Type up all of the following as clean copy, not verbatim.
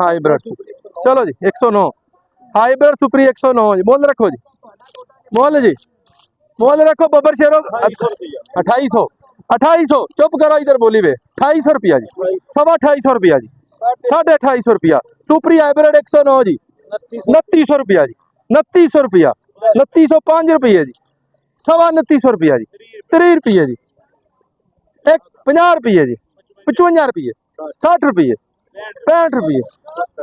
Hybrid चलो जी 109 hybrid सुपरी 109 जी। मोल रखो जी, मोल जी, मोल रखो बबर शेरो 2800 2800। चुप करो इधर बोली वे 2800 रुपया जी, 28.5 रुपया जी, 28.5 रुपया। सुपरी हाइब्रिड 109 जी, 2900 रुपया जी, 2900 रुपया, 2905 रुपये जी, 2900 रुपया जी, 30 रुपये जी, एक 50 रुपये जी, 55 रुपये, 60 रुपये, 65 रुपये,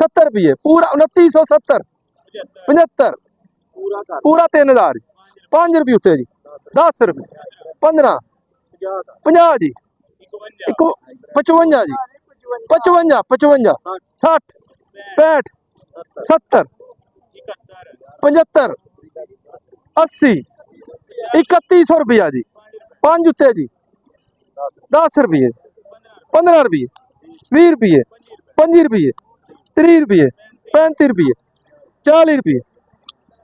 70 रुपये, पूरा 2970, 75 पूरा 3000 5 रुपये उत्ते जी, 10 रुपये, 15 50 जी, 55 जी, 55 55 60 65 70 75 80 3100 रुपया जी, 5 उत्ते जी, 10 रुपये, 15 रुपये, 20 रुपये, 25 रुपये, 30 रुपये, 35 रुपये, 40 रुपये,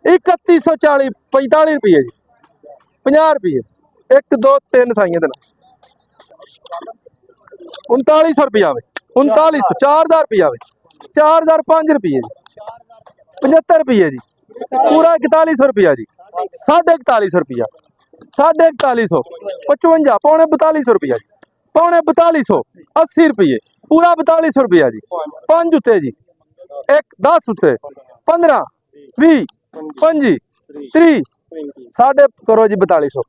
3140 45 रुपये जी, 50 रुपये, 1 2 3 साइयां देना 3900 रुपया वे, 3900 4000 रुपया वे, 4000 5 रुपये जी, 75 रुपये जी, पूरा 4100 रुपया जी, 4150 रुपया, 4150 55 पौने 4200 रुपया जी, पौने 4200 80 रुपये, पूरा 4200 रुपया जी, 5 उत्ते जी, 1 10 उत्ते 15 20 25 30 साढ़े करो जी 4200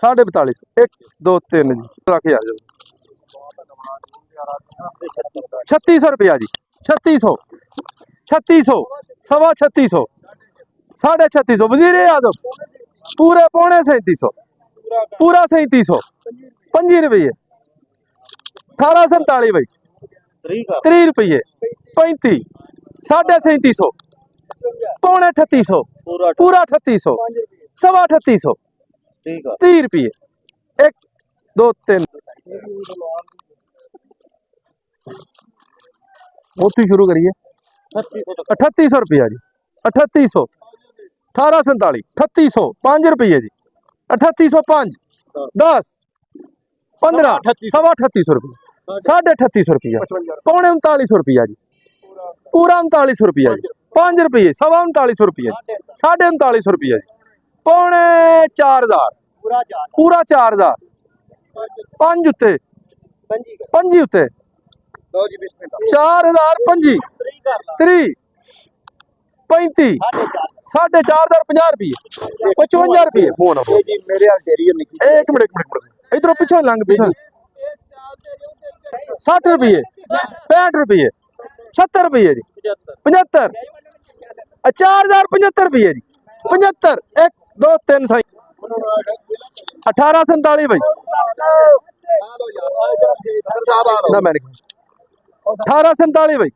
साढ़े 4200 1 2 3 जी रख यार 3600 रुपया जी, 3600 3600 सवा 3600 साढ़े 3600 वजीर आजम पूरे पौने 3700 पूरा 3700 25 रुपये 1847 भाई 30 रुपये 35 साढ़े 3700 पौने 3800 पूरा 3800 सवा 3800 30 रुपये 1 2 3 उतू शुरू करिए 3800 रुपया जी, 3800 1847 3800 5 रुपये जी, 3805 10 15 सवा 3800 रुपये साढ़े 3800 रुपया पौने 3900 रुपया जी, पूरा 3900 रुपया जी, 5 रुपये सवा 3900 रुपया साढ़े 3900 रुपया जी, पौने 4000 पूरा 4000 5 उत्ते 5 उत्ते 4000 25 30 35 साढ़े 4000 50 रुपये 55 रुपये फोन एक मिनट इधरों पिछो लंघ पिछो 60 रुपये 65 रुपये 70 रुपये जी 75 4075 रुपये जी 75 1 2 3 साई 1847 भाई ना मैंने 1847 भाई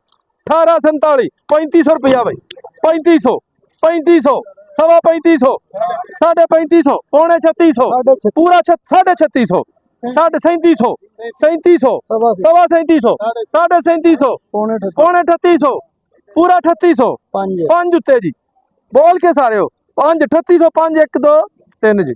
1847 3500 रुपया भाई 3500 3500 सवा 3500 साढ़े 3500 पौने 3600 पूरा साढ़े 3600 साढ़े 3700 3700 सवा 3700 साढ़े 3700 पौने 3800 पूरा 3800 5 उत्ते जी बोल के सारे हो 5 3800 5 1 2 3 जी।